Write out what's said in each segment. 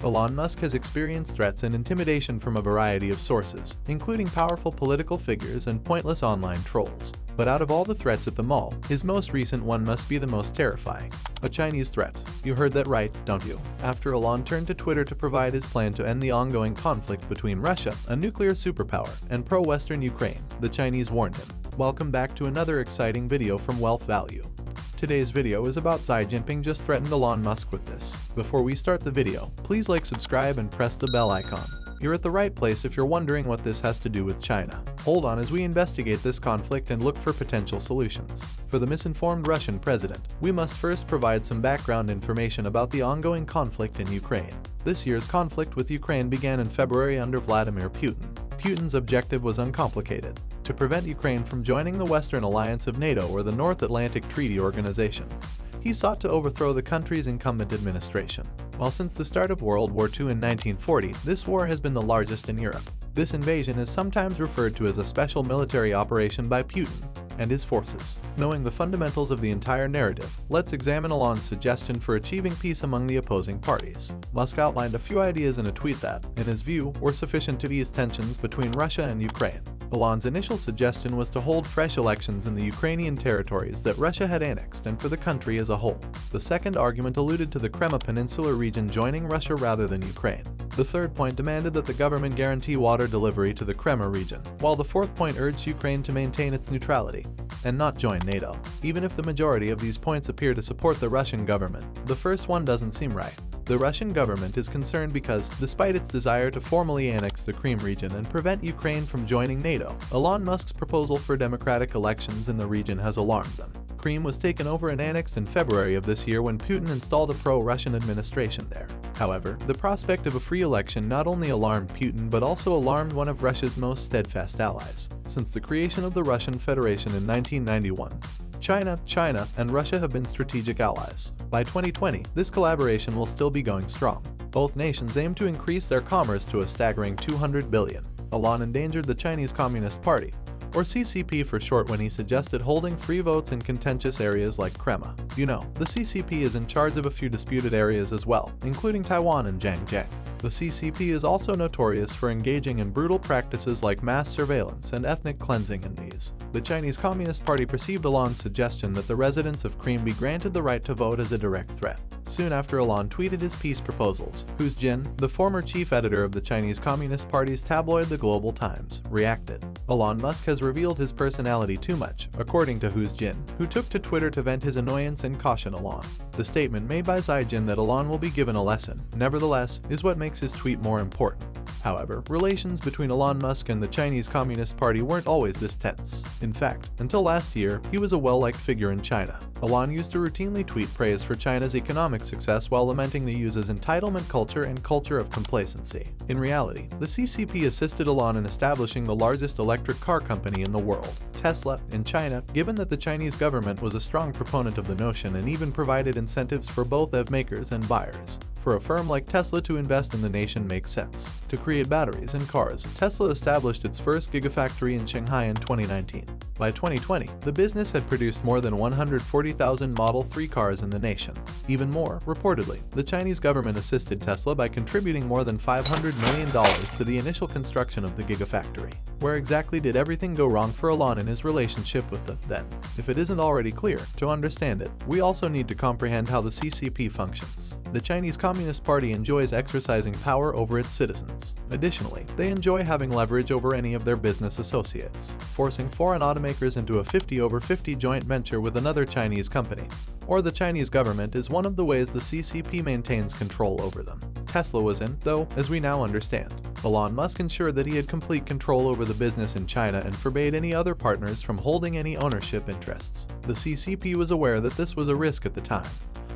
Elon Musk has experienced threats and intimidation from a variety of sources, including powerful political figures and pointless online trolls. But out of all the threats at the mall, his most recent one must be the most terrifying. A Chinese threat. You heard that right, don't you? After Elon turned to Twitter to provide his plan to end the ongoing conflict between Russia, a nuclear superpower, and pro-Western Ukraine, the Chinese warned him. Welcome back to another exciting video from WealthValue. Today's video is about Xi Jinping just threatened Elon Musk with this. Before we start the video, please like, subscribe, and press the bell icon. You're at the right place if you're wondering what this has to do with China. Hold on as we investigate this conflict and look for potential solutions. For the misinformed Russian president, we must first provide some background information about the ongoing conflict in Ukraine. This year's conflict with Ukraine began in February under Vladimir Putin. Putin's objective was uncomplicated: to prevent Ukraine from joining the Western alliance of NATO or the North Atlantic Treaty Organization. He sought to overthrow the country's incumbent administration. While since the start of World War II in 1940, this war has been the largest in Europe. This invasion is sometimes referred to as a special military operation by Putin and his forces. Knowing the fundamentals of the entire narrative, let's examine Elon's suggestion for achieving peace among the opposing parties. Musk outlined a few ideas in a tweet that, in his view, were sufficient to ease tensions between Russia and Ukraine. Elon's initial suggestion was to hold fresh elections in the Ukrainian territories that Russia had annexed and for the country as a whole. The second argument alluded to the Crimea Peninsula region joining Russia rather than Ukraine. The third point demanded that the government guarantee water delivery to the Crimea region, while the fourth point urged Ukraine to maintain its neutrality and not join NATO. Even if the majority of these points appear to support the Russian government, the first one doesn't seem right. The Russian government is concerned because, despite its desire to formally annex the Crimea region and prevent Ukraine from joining NATO, Elon Musk's proposal for democratic elections in the region has alarmed them. Crimea was taken over and annexed in February of this year when Putin installed a pro-Russian administration there. However, the prospect of a free election not only alarmed Putin but also alarmed one of Russia's most steadfast allies. Since the creation of the Russian Federation in 1991, China, and Russia have been strategic allies. By 2020, this collaboration will still be going strong. Both nations aim to increase their commerce to a staggering $200 billion. Elon endangered the Chinese Communist Party, or CCP for short, when he suggested holding free votes in contentious areas like Crimea. You know, the CCP is in charge of a few disputed areas as well, including Taiwan and Zhejiang. The CCP is also notorious for engaging in brutal practices like mass surveillance and ethnic cleansing in these. The Chinese Communist Party perceived Elon's suggestion that the residents of Crimea be granted the right to vote as a direct threat. Soon after Elon tweeted his peace proposals, Hu Jin, the former chief editor of the Chinese Communist Party's tabloid The Global Times, reacted. Elon Musk has revealed his personality too much, according to Hu Jin, who took to Twitter to vent his annoyance and caution Elon. The statement made by Xi Jin that Elon will be given a lesson, nevertheless, is what makes his tweet more important. However, relations between Elon Musk and the Chinese Communist Party weren't always this tense. In fact, until last year, he was a well-liked figure in China. Elon used to routinely tweet praise for China's economic success while lamenting the US's entitlement culture and culture of complacency. In reality, the CCP assisted Elon in establishing the largest electric car company in the world, Tesla, in China, given that the Chinese government was a strong proponent of the notion and even provided incentives for both EV makers and buyers. For a firm like Tesla to invest in the nation makes sense. To create batteries in cars, Tesla established its first gigafactory in Shanghai in 2019. By 2020, the business had produced more than 140,000 Model 3 cars in the nation. Even more, reportedly, the Chinese government assisted Tesla by contributing more than $500 million to the initial construction of the gigafactory. Where exactly did everything go wrong for Elon in his relationship with them, then? If it isn't already clear, to understand it, we also need to comprehend how the CCP functions. The Chinese Communist Party enjoys exercising power over its citizens. Additionally, they enjoy having leverage over any of their business associates, forcing foreign automakers into a 50-over-50 joint venture with another Chinese company, or the Chinese government is one of the ways the CCP maintains control over them. Tesla was in, though, as we now understand. Elon Musk ensured that he had complete control over the business in China and forbade any other partners from holding any ownership interests. The CCP was aware that this was a risk at the time,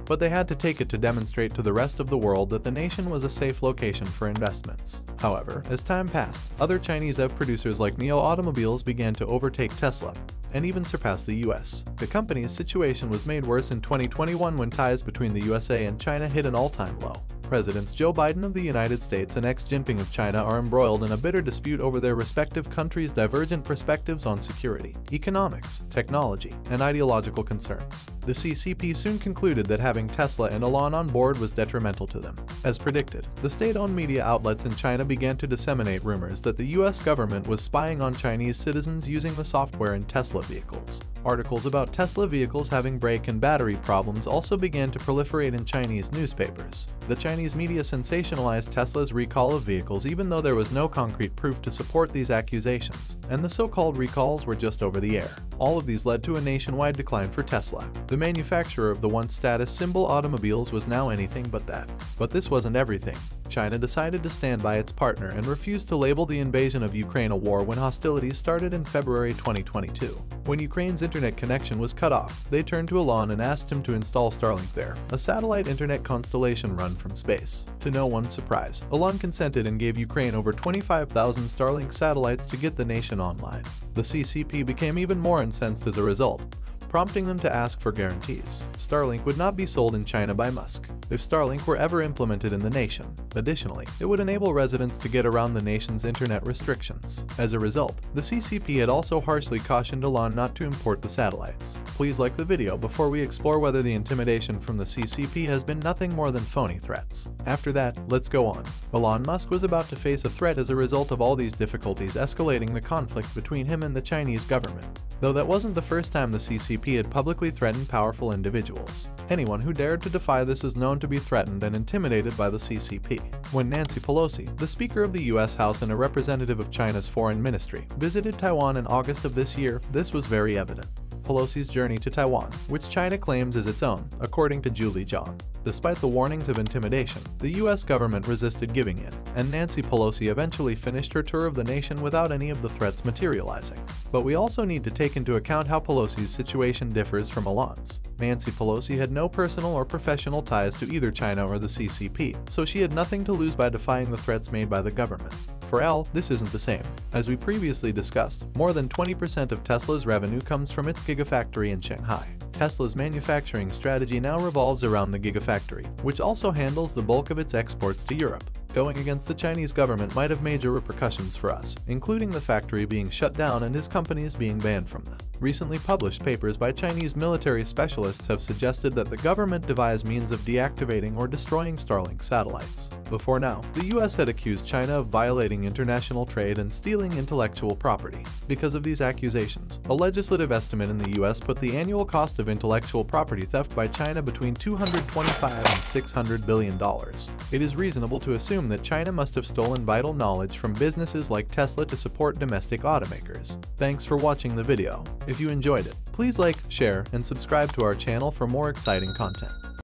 but they had to take it to demonstrate to the rest of the world that the nation was a safe location for investments. However, as time passed, other Chinese EV producers like NIO Automobiles began to overtake Tesla and even surpass the US. The company's situation was made worse in 2021 when ties between the USA and China hit an all-time low. Presidents Joe Biden of the United States and Xi Jinping of China are embroiled in a bitter dispute over their respective countries' divergent perspectives on security, economics, technology, and ideological concerns. The CCP soon concluded that having Tesla and Elon on board was detrimental to them. As predicted, the state-owned media outlets in China began to disseminate rumors that the US government was spying on Chinese citizens using the software in Tesla vehicles. Articles about Tesla vehicles having brake and battery problems also began to proliferate in Chinese newspapers. The Chinese media sensationalized Tesla's recall of vehicles even though there was no concrete proof to support these accusations, and the so-called recalls were just over the air. All of these led to a nationwide decline for Tesla. The manufacturer of the once status symbol automobiles was now anything but that. But this wasn't everything. China decided to stand by its partner and refused to label the invasion of Ukraine a war when hostilities started in February 2022. When Ukraine's internet connection was cut off, they turned to Elon and asked him to install Starlink there, a satellite internet constellation run from space. To no one's surprise, Elon consented and gave Ukraine over 25,000 Starlink satellites to get the nation online. The CCP became even more incensed as a result, prompting them to ask for guarantees. Starlink would not be sold in China by Musk if Starlink were ever implemented in the nation. Additionally, it would enable residents to get around the nation's internet restrictions. As a result, the CCP had also harshly cautioned Elon not to import the satellites. Please like the video before we explore whether the intimidation from the CCP has been nothing more than phony threats. After that, let's go on. Elon Musk was about to face a threat as a result of all these difficulties escalating the conflict between him and the Chinese government. Though that wasn't the first time the CCP had publicly threatened powerful individuals. Anyone who dared to defy this is known to be threatened and intimidated by the CCP. When Nancy Pelosi, the Speaker of the US House and a representative of China's foreign ministry, visited Taiwan in August of this year, this was very evident. Pelosi's journey to Taiwan, which China claims is its own, according to Julie Zhang. Despite the warnings of intimidation, the US government resisted giving in, and Nancy Pelosi eventually finished her tour of the nation without any of the threats materializing. But we also need to take into account how Pelosi's situation differs from Elon's. Nancy Pelosi had no personal or professional ties to either China or the CCP, so she had nothing to lose by defying the threats made by the government. For Elle, this isn't the same. As we previously discussed, more than 20% of Tesla's revenue comes from its Gigafactory in Shanghai. Tesla's manufacturing strategy now revolves around the Gigafactory, which also handles the bulk of its exports to Europe. Going against the Chinese government might have major repercussions for us, including the factory being shut down and his companies being banned from them. Recently published papers by Chinese military specialists have suggested that the government devised means of deactivating or destroying Starlink satellites. Before now, the US had accused China of violating international trade and stealing intellectual property. Because of these accusations, a legislative estimate in the US put the annual cost of intellectual property theft by China between $225 and $600 billion. It is reasonable to assume that China must have stolen vital knowledge from businesses like Tesla to support domestic automakers. Thanks for watching the video. If you enjoyed it, please like, share, and subscribe to our channel for more exciting content.